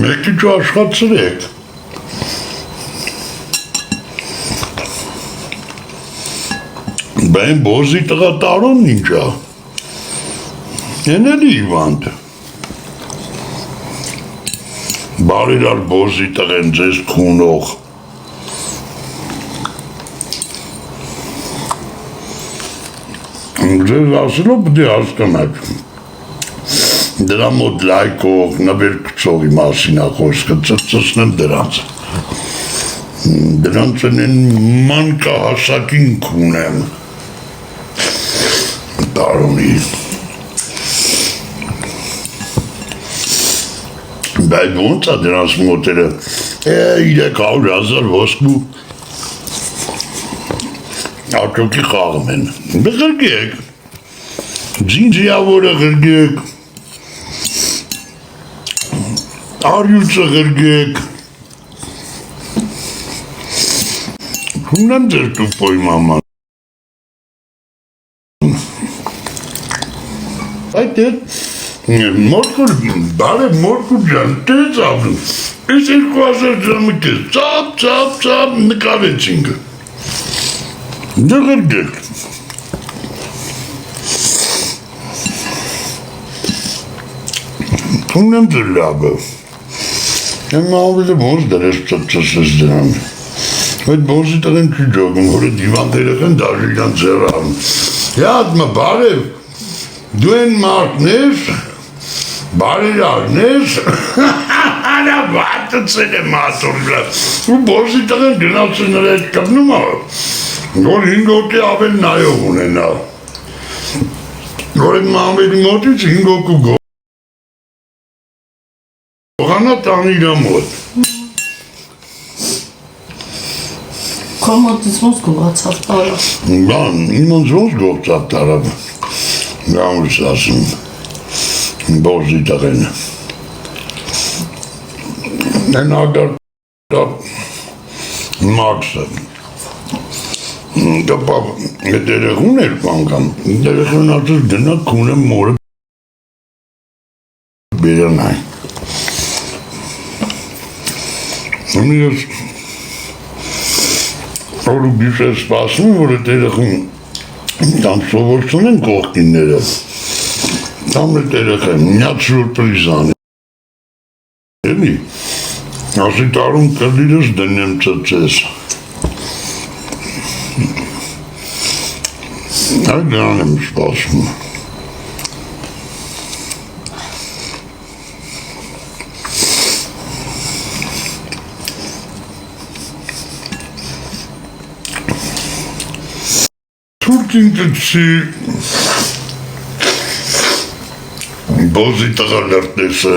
Մեկի ճու աշխատցրեք։ Բեն բոզի տղա տարոն ինչա։ Են էլի իվանդ։ Բարիրար բոզի տղեն ձեզ քունող։ Ձեզ ասելով պտի հասկանաք։ Դրա մոտ լայքող, նվեր կծողի մասին ախոսքը ծծնեմ դրանց։ Դրանց են մանկա հասակին քունեմ։ Տարոնի։ Բայց ոնց է դրանց մոտերը 300,000 ոսկու աչոքի խաղում են։ Բղրգեք, ձինձիավորը գրգեք, արյուծը գրգեք, հունեմ ձեր տուպոյ մաման։ Այդ մորքուր, բարև մորքուր ճան, տեց ավնում, ես 2000 ժամը կեզ, ծապ, նկարեցինք, դղրգեք, հունեմ ձեր լաբը, եմ ավելը ոնց դրես ծծսես դրան, այդ բոնզի տղեն չի ճոգում, որ է դիվան տերեխեն դաժի իրան ձերան, հյատ մը բարև, դու են մարդներ, բարիրարներ, արա վատըցել է մատորգը, ու բորսի տղեն գնացը նրա հետ կպնում է, որ 5 հոգի ավել նայող ունենա, որ այդ մամերի մոտից 5 հոգու գողանա տանի իրա մոտ։ Քո մոտից ոնց գողացավ տարավ։ Բան, իմանց ոնց գողցավ տարավ, գամուս ասում, բորզի տղեն։ Են ագար մաքսը, դպավ դերեղուն էր պանգամ, դերեղուն ասուս դնա կունը մորը բերանայ։ Ես որ ու գիշ է սպասում, որ է դերեղուն Tam սովորցուն են կողքինները, tam է տերեխեն, միատ սուրպրիզան էլի, ասի տարում կրդիրս դնեմ ծծես, այդ դրան եմ սպասում, Ինքնցի բոզի տղա լրտեսը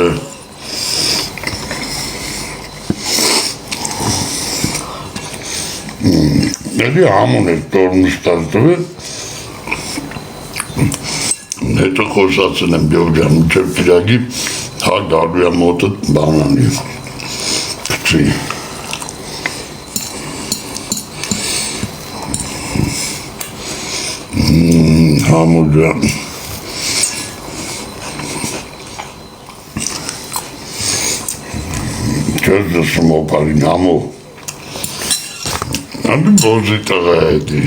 էլի համուն էր տորմուս տարտվը հետո խոսացն եմ բյորջան մինչև կիրագի հա գալու է մոտը բանանի կծի Համու ջան Չես դսում օպարին համու Անդի բոզի տղա հետի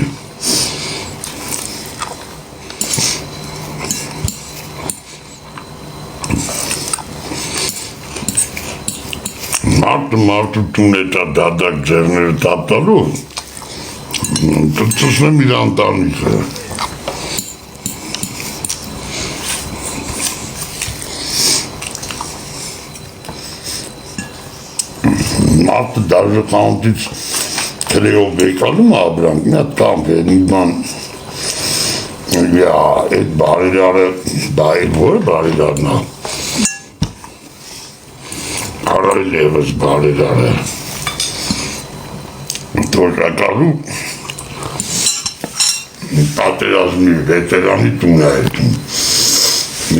Մարդը տուն է տա դադակ ձերները տապտալու Տրծսնեմ իր անտանիքը Մարդը դարժը կանտից կրեով բեկալում աբրանք, մի հատ կամպ է, մի բան, այդ բարիրարը, որ է բարիրարն է, արայլ եվս բարիրարը, թոշակալու, պատերազմի, վետերանի տուն է հետում,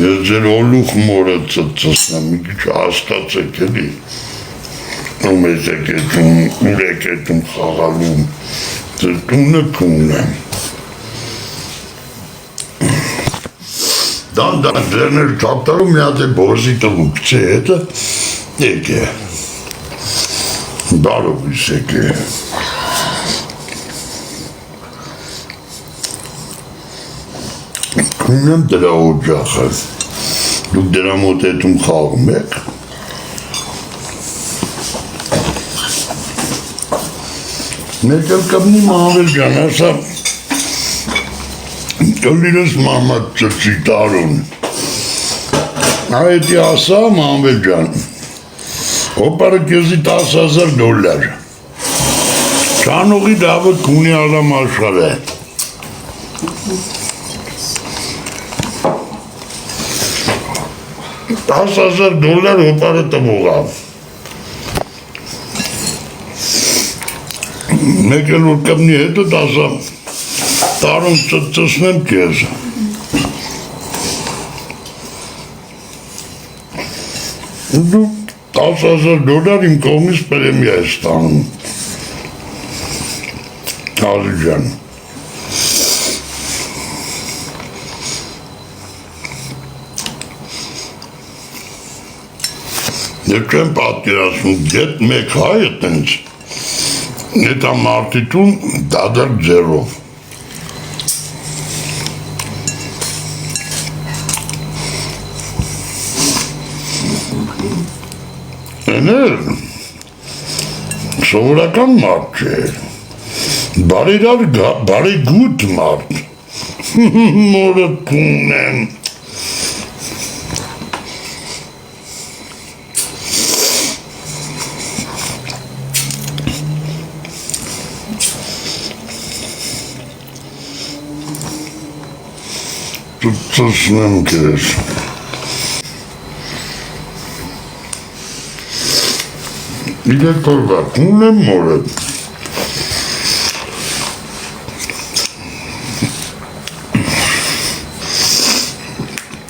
ես ձեր ոլուխ մորը ծծսնեմ, մի քիչ հաստացեք էլի, Ում ես եկետում, ուր եկետում խաղալում, ձեր տունը քունն է։ Դան ձերներ չապտարում մի հատ է բորզի տղու կցե հետը, Եկե, բարով իս եկե, կունեմ դրա օջախը, դուք դրա մոտ հետում խաղում եք, մեկ էլ կպնի Մահմեդ ջան, ասա, կլիրս մամատ ծրծի տարուն, այդի ասա Մահմեդ ջան, հոպարը կեզի $10,000, չանողի դավը կունի ալամ աշխար է, $10,000 հոպարը տվողավ, մեկ էլ որ կպնի հետը ասա, տարում ծծնեմ կեզ, դու $10,000 իմ կողմից պրեմիա է ստանում, Հազի ջան, Եվ չեմ պատկերացնում, գետ մեկ հայը տենց, նետա մարդիտուն դադար ձերով, Էներ, սովորական մարդ չէ, բարեգութ մարդ, մորը կունեմ, ծծնեմ կեզ, Իրեկորվա, կունեմ մորը,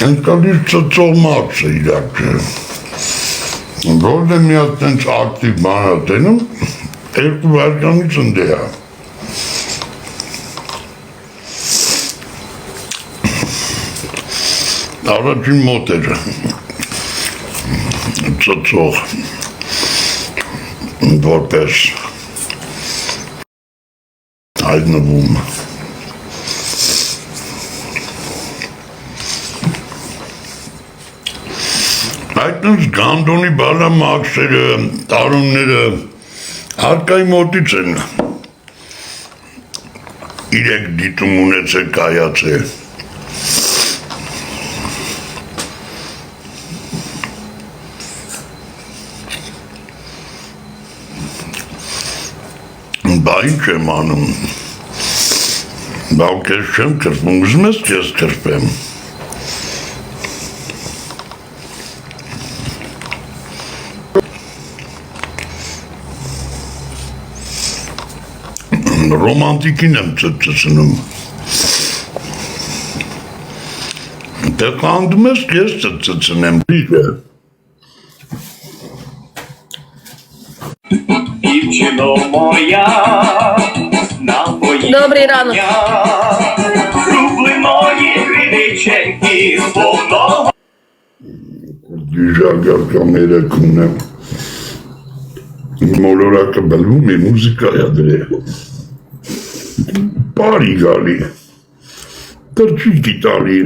Ընկալիր ծծող մարդ է իրակ չէ, որ է մի հատ տենց ակտիվ մանատենում, երկու վարկանից ընդեհա, առաջին մոտ էր ծծող, որպես հայտնվում այդնուց գանդոնի բալամաքսերը, տարումները հարկայի մոտից են իրեք դիտում ունեցել կայացել Բա ինչ եմ անում, բա կեզ չեմ կրպում, ուզում ես կեզ կրպեմ, ռոմանտիկին եմ ծծնում, դե կանդում ես կեզ ծծնեմ, դիգը, Дівчино моя, напої Добрий ранок. Рубленої гриниченьки повного Դիժագարկա մերեքում եմ, մոլորակը բլվում է մուզիկայա դրե, բարի գալի, տրճիկի տալի,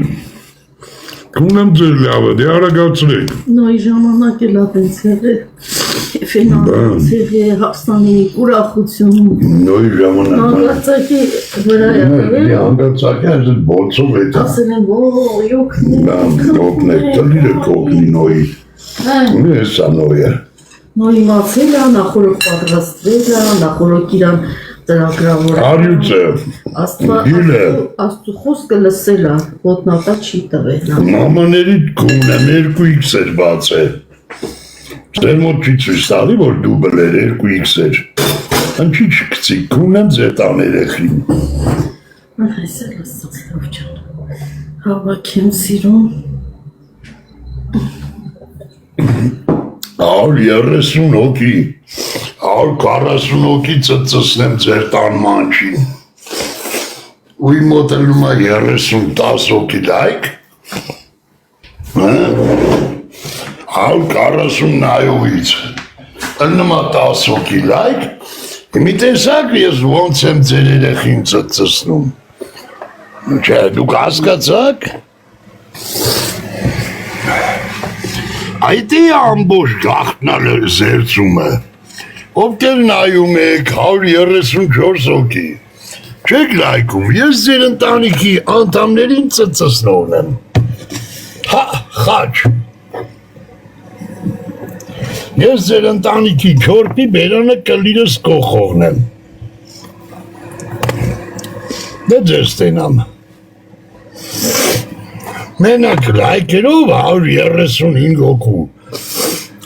կունեմ ձեր լավը, դե արագացրեք, Նոյ ժամանակ էլ ատենց եղել, ֆինանս եղել, հապստանի ուրախություն, նոյ ժամանակ, հանգարցակի վրա եղել, հանգարցակի այս դեպ բոցով էտ, ասել են, ոյ, օգնեք, տլիրը կողնի նոյի, ունի էսա նոյը, նոյ իմացել է, նախորոք պատրաստվել է, նախորոք իրան ծրագրավոր արյուծը, Աստու խոսքը լսել է, ոտնատա չի տվել, մամաների կունեմ 2x էր բացել, ձեր մոտ չի ծույս տալի, որ դուբլ էր 2x էր, ընչի չկցի, կունեմ ձեր տան երեխին, այս է լսած լավ ճան, հավաք եմ սիրում, 130 հոգի, 140 հոգի ծծնեմ ձեր տան մանչին, ու իմ մոտելում է 30-10 հոգի լայք, 140 նայողից ըննումա 10 հոգի լայք, մի տեսակ ես ոնց եմ ձեր երեխին ծծցնում, չէ, դուք հասկացաք, այդ է ամբոշ գաղտնալ զերծումը, ովքեր նայում եք 134 հոգի, չեք լայքում, ես ձեր ընտանիքի անդամներին ծծցնողն եմ, հա, խաչ, ես ձեր ընտանիքի չորպի բերանը կլիրս կողողն եմ, դե ձեզ տենամ, մենակ լայքերով 135 հոգու,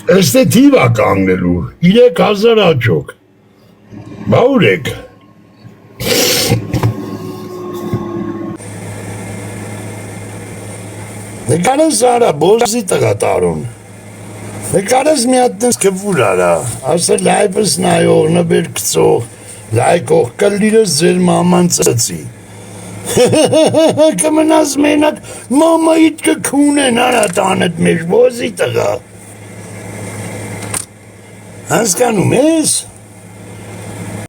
Este թիվա կանգնելու, 3000 աչոք, բա ուր եք, նկարս արա, բոզի տղա տարուն, նկարս մի հատնես կվուր արա, ասը լայվս նայող, նբեր կծող, լայքող, կլիրս ձեր մաման ծծի, կմնաս մենակ, մամայիտ կքունեն արա տանդ մեջ, բոզի տղա, Հասկանում ես,